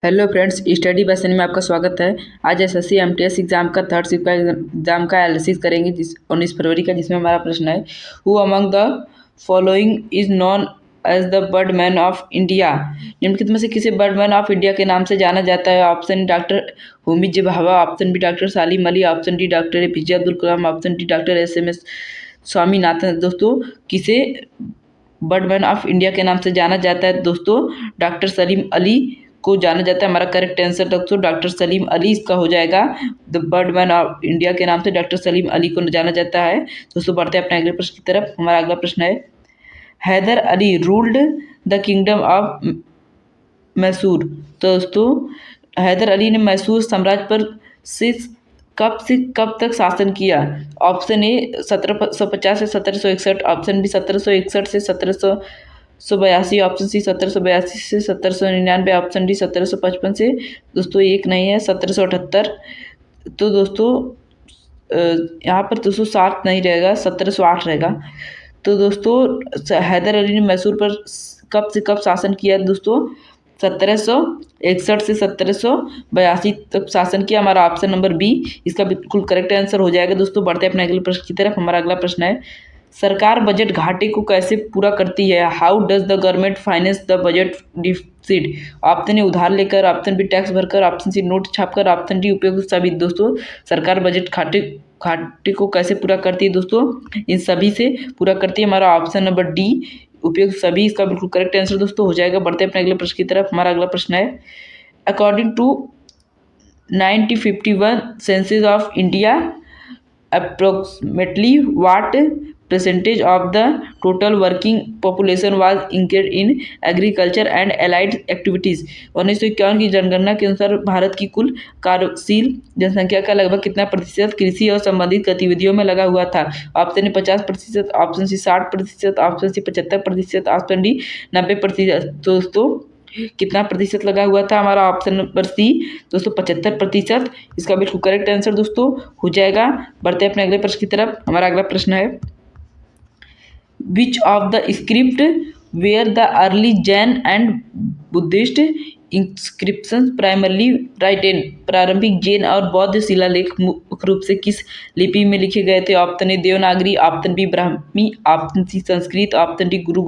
Hello friends, study बसन में आपका स्वागत है। आज एसएससी एमटीएस एग्जाम का थर्ड शिफ्ट का एग्जाम का एनालिसिस करेंगे 19 फरवरी का, जिसमें हमारा प्रश्न है who among the following is known as the birdman of India. निम्नलिखित में से किसे बर्डमैन ऑफ इंडिया के नाम से जाना जाता है? Option doctor Homi J Bhabha, option B doctor Salim Ali, option D doctor APJ Abdul Kalam, option D doctor SMS Swaminathan. दोस्तों, किसे बर्डमैन ऑफ इंडिया के नाम से जाना जाता है? दोस्तों, डॉक्टर सलीम अली को जाना जाता है। हमारा करेक्ट आंसर दोस्तों डॉक्टर सलीम अली इसका हो जाएगा। द बर्डमैन ऑफ इंडिया के नाम से डॉक्टर सलीम अली को जाना जाता है। दोस्तों, बढ़ते हैं अपने अगले प्रश्न की तरफ। हमारा अगला प्रश्न है, Haidar Ali ruled the kingdom of Mysore. तो दोस्तों, हैदर अली ने मैसूर साम्राज्य पर से कब तक शासन किया? ऑप्शन ए 1750 से 1761, ऑप्शन बी 1761 से 1782, ऑप्शन सी 1782 से 1799, ऑप्शन डी 1755 से दोस्तों एक नहीं है 1778। तो दोस्तों यहाँ पर 207 नहीं रहेगा, 1708 रहेगा। तो दोस्तों, हैदर अली ने मैसूर पर कब से कब शासन किया? दोस्तों, 1761 से 1782 तक शासन किया। हमारा ऑप्शन नंबर बी इसका बिल्कुल करेक्ट आंसर हो जाएगा। दोस्तों, बढ़ते हैं अपने अगले प्रश्न की तरफ। हमारा अगला प्रश्न है, सरकार बजट घाटे को कैसे पूरा करती है? How does the government finance the budget deficit? Option A उधार लेकर, ऑप्शन बी टैक्स भरकर, ऑप्शन सी नोट छापकर, ऑप्शन डी उपयोग सभी। दोस्तों, सरकार बजट घाटे को कैसे पूरा करती है? दोस्तों, इन सभी से पूरा करती है। हमारा ऑप्शन नंबर डी उपयोग सभी इसका बिल्कुल करेक्ट आंसर दोस्तों हो जाएगा। बढ़ते हैं अपने अगले प्रश्न की तरफ। हमारा अगला प्रश्न है, according to 1951 census of India approximately what percentage of the total working population was engaged in agriculture and allied activities? 1951 की जनगणना के अनुसार भारत की कुल कार्यशील जनसंख्या का लगभग कितना प्रतिशत कृषि और संबंधित गतिविधियों में लगा हुआ था? Option A 50%, option C 60%, option C 75%, option D 90%। दोस्तों, कितना प्रतिशत लगा हुआ था? हमारा ऑप्शन नंबर सी दोस्तों 75%। इसका बिल्कुल करेक्ट आंसर दोस्तों हो जाएगा। बढ़ते हैं अपने अगले प्रश्न की तरफ। हमारा अगला प्रश्न है, which of the script were the early Jain and Buddhist inscription primarily written? प्रारंभिक जैन और बौद्ध शिलालेख मुख्य रूप से किस लिपि में लिखे गए थे? Option A Devanagari, option B Brahmi, option C Sanskrit, option D गुरु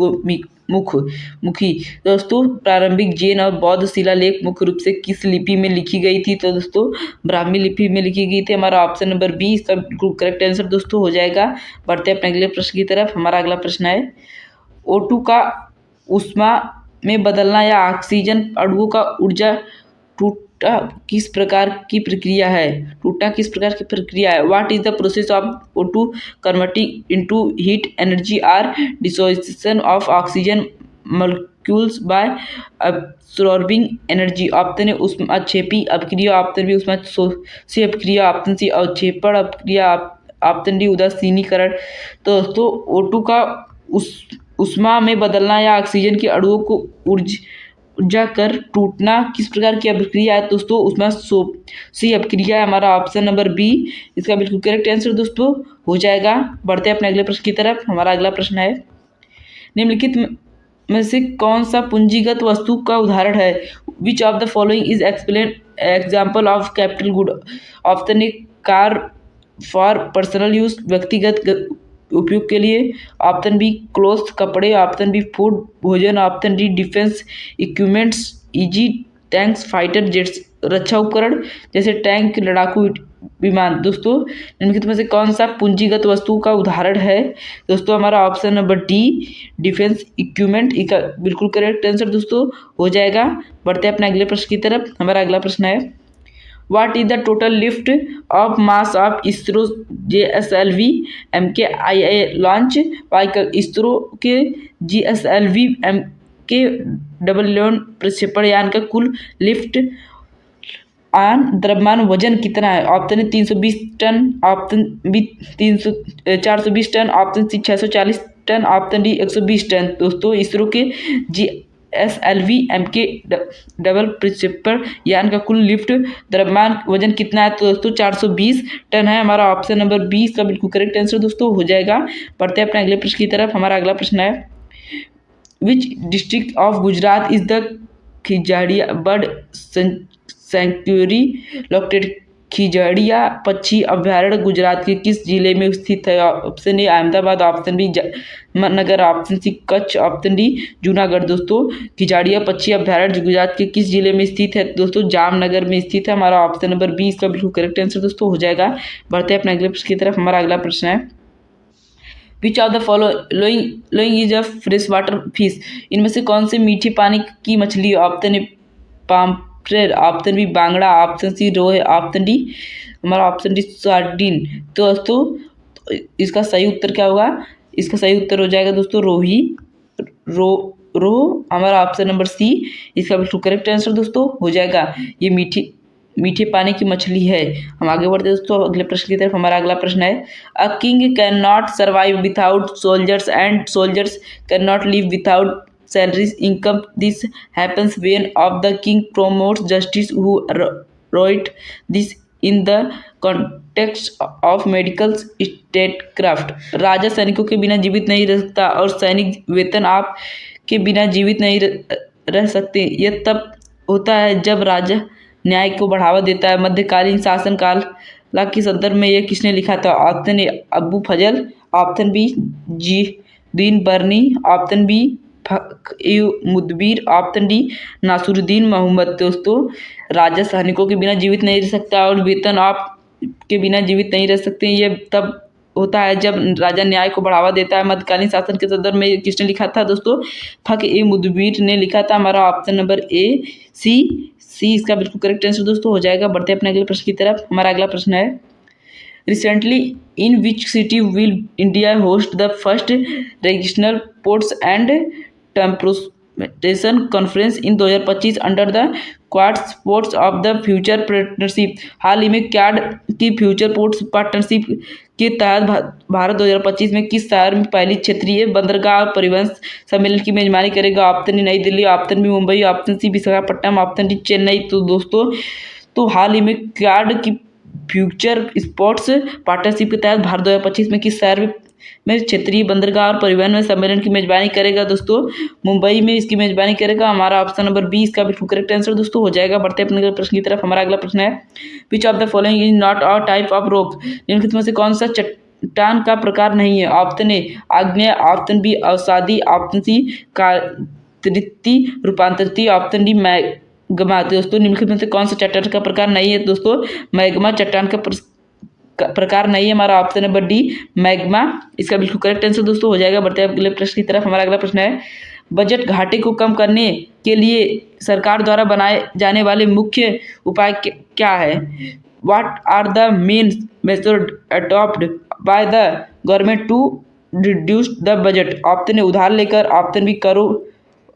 मुखी। दोस्तों, प्रारंभिक जैन और बौद्ध शिलालेख मुख्य रूप से किस लिपि में लिखी गई थी? तो दोस्तों, ब्राह्मी लिपि में लिखी गई थी। हमारा ऑप्शन नंबर बी इसका बिल्कुल करेक्ट आंसर दोस्तों हो जाएगा। बढ़ते हैं अपने अगले प्रश्न की तरफ। हमारा अगला प्रश्न है, O2 का ऊष्मा में बदलना या ऑक्सीजन अणुओं का ऊर्जा टूटना किस प्रकार की प्रक्रिया है? What is the process of O2 converting into heat energy और dissociation of oxygen molecules by absorbing energy? Option A ऊष्माक्षेपी अपक्रिया, ऑप्शन बी ऊष्माशोषी अपक्रिया, ऑप्शन सी अवक्षेपण अपक्रिया, ऑप्शन डी उदासीनीकरण। तो दोस्तों, O2 का ऊष्मा में बदलना या ऑक्सीजन के अणुओं को ऊर्जा कर टूटना किस प्रकार की अभिक्रिया है? दोस्तों, ऊष्माशोषी अपक्रिया है। हमारा ऑप्शन नंबर बी इसका बिल्कुल करेक्ट आंसर दोस्तों हो जाएगा। बढ़ते हैं अपने अगले प्रश्न की तरफ। हमारा अगला प्रश्न है, निम्नलिखित में से कौन सा पूंजीगत वस्तु का उदाहरण है? Which of the following is example of capital good? Option A car for personal use, व्यक्तिगत उपयोग के लिए, ऑप्शन बी क्लोथ कपड़े, ऑप्शन बी फूड भोजन, option D defence equipments eg tanks fighter jets रक्षा उपकरण जैसे टैंक लड़ाकू विमान। दोस्तों, निम्नलिखित में से कौन सा पूंजीगत वस्तु का उदाहरण है? दोस्तों, हमारा option number D defence equipment इसका बिल्कुल करेक्ट आंसर दोस्तों हो जाएगा। बढ़ते हैं अपने अगले प्रश्न की तरफ। हमारा अगला प्रश्न है, What is the total lift of mass of ISRO GSLV MKIA launch vehicle? ISRO के GSLV MK डबल प्रक्षेपण यान का कुल लिफ्ट आन द्रव्यमान वजन कितना है? Option A 320 ton, option B 420 ton, option C 640 ton, option D 120 ton. दोस्तों, इसरो के GSLV MK डबल प्रक्षेपण यान का कुल लिफ्ट द्रव्यमान वजन कितना है? तो दोस्तों 420 टन है। हमारा ऑप्शन नंबर 20 का बिल्कुल करेक्ट आंसर दोस्तों हो जाएगा। बढ़ते हैं अपने अगले प्रश्न की तरफ। हमारा अगला प्रश्न है, which district of Gujarat is the Khijadiya bird sanctuary located. Khijadiya पक्षी अभ्यारण्य गुजरात के किस जिले में स्थित है? Option A Ahmedabad, option B Nagar, option C Kutch, option D Junagadh. दोस्तों खिजाड़िया पक्षी अभ्यारण्य गुजरात के किस जिले में स्थित है? दोस्तों जामनगर में स्थित है। हमारा ऑप्शन नंबर बी इसका बिल्कुल करेक्ट आंसर दोस्तों हो जाएगा। बढ़ते हैं अपने अगले प्रश्न की तरफ। हमारा अगला प्रश्न है, which of the following is a fresh water fish? इनमें से कौन से मीठे पानी की मछली? Option A pomfret, option B बांगड़ा, ऑप्शन सी रोह, ऑप्शन डी हमारा ऑप्शन डी सार्डिन। तो दोस्तों इसका सही उत्तर क्या होगा? इसका सही उत्तर हो जाएगा दोस्तों रोही, रो हमारा ऑप्शन नंबर सी इसका बिल्कुल करेक्ट आंसर दोस्तों हो जाएगा। ये मीठे पानी की मछली है। हम आगे बढ़ते हैं दोस्तों अगले प्रश्न की तरफ। हमारा अगला प्रश्न है, a king can not survive without soldiers and soldiers can not live without salaries income. This happens when of the king promotes justice who wrote this in the context of medical statecraft. राजा सैनिकों के बिना जीवित नहीं रह सकता और सैनिक वेतन आप के बिना जीवित नहीं रह सकते। यह तब होता है जब राजा न्याय को बढ़ावा देता है। मध्यकालीन शासन काल के संदर्भ में यह किसने लिखा था? Option A Abu Fazal, option B Zia Din Barni, option B Mudabbir, option D Nasiruddin Mohammad. दोस्तों राजा सैनिकों के बिना जीवित नहीं रह सकता और वेतन आप के बिना जीवित नहीं रह सकते। ये तब होता है जब राजा न्याय को बढ़ावा देता है। मध्यकालीन शासन के संदर्भ में किसने लिखा था? दोस्तों फक ए मुदबिर ने लिखा था। हमारा ऑप्शन नंबर ए सी इसका बिल्कुल करेक्ट आंसर दोस्तों हो जाएगा। बढ़ते हैं अपने अगले प्रश्न की तरफ। हमारा अगला प्रश्न है, Recently, in which city will India host the first regional ports and transportation conference in 2025 under the Quad ports of the future partnership? हाल ही में क्वाड की फ्यूचर पोर्ट्स पार्टनरशिप के तहत भारत 2025 में किस शहर में पहली क्षेत्रीय बंदरगाह और परिवहन सम्मेलन की मेजबानी करेगा? Option A New Delhi, option B Mumbai, option C Visakhapatnam, option D Chennai. तो दोस्तों हाल ही में क्वाड की फ्यूचर स्पोर्ट्स पार्टनरशिप के तहत भारत 2025 में किस शहर में क्षेत्रीय बंदरगाह और परिवहन में सम्मेलन की मेजबानी करेगा? दोस्तों मुंबई में इसकी मेजबानी करेगा। हमारा ऑप्शन नंबर बी इसका बिल्कुल करेक्ट आंसर दोस्तों हो जाएगा। बढ़ते हैं अपने अगले प्रश्न की तरफ। हमारा अगला प्रश्न है, which of the following is not a type of rock? निम्नलिखित में से कौन सा चट्टान का प्रकार नहीं है? ऑप्शन ए आग्नेय, ऑप्शन बी अवसादी, ऑप्शन सी कातृति रूपांतरित, ऑप्शन डी मैग्मा। दोस्तों निम्नलिखित में से कौन सा चट्टान का प्रकार नहीं है? दोस्तों मैग्मा चट्टान का प्रकार नहीं है। हमारा ऑप्शन नंबर डी मैग्मा इसका बिल्कुल करेक्ट आंसर दोस्तों हो जाएगा। बढ़ते हैं अगले प्रश्न की तरफ। हमारा अगला प्रश्न है, बजट घाटे को कम करने के लिए सरकार द्वारा बनाए जाने वाले मुख्य उपाय क्या है? What are the main method adopted by the government to reduce the budget? Option A उधार लेकर, ऑप्शन बी करों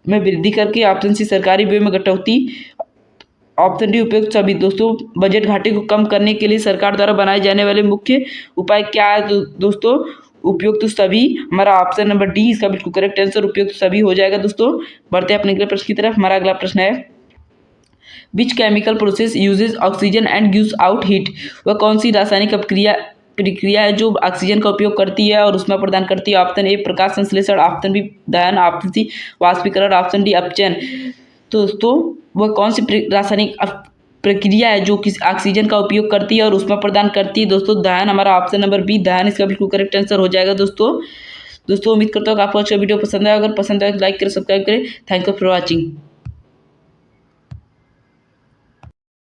में वृद्धि करके, ऑप्शन सी सरकारी व्यय में कटौती, ऑप्शन डी उपयुक्त सभी। दोस्तों बजट घाटे को कम करने के लिए सरकार द्वारा बनाए जाने वाले मुख्य उपाय क्या है? दोस्तों उपयुक्त सभी। हमारा ऑप्शन नंबर डी इसका बिल्कुल करेक्ट आंसर उपयुक्त सभी हो जाएगा। दोस्तों बढ़ते हैं अपने अगले प्रश्न की तरफ। हमारा अगला प्रश्न है, which chemical process uses oxygen and gives out heat? वह कौन सी रासायनिक प्रक्रिया है जो ऑक्सीजन का उपयोग करती है और उसमें प्रदान करती है? ऑप्शन ए प्रकाश संश्लेषण, ऑप्शन बी दहन, ऑप्शन सी वाष्पीकरण, ऑप्शन डी अपचयन। दोस्तों वह कौन सी रासायनिक प्रक्रिया है जो किस ऑक्सीजन का उपयोग करती है और उसमें प्रदान करती है? दोस्तों दहन। हमारा ऑप्शन नंबर बी दहन इसका बिल्कुल करेक्ट आंसर हो जाएगा। दोस्तों उम्मीद करता हूँ कि आपको अच्छा वीडियो पसंद आया। अगर पसंद आए तो लाइक करें, सब्सक्राइब करें। Thank you for watching.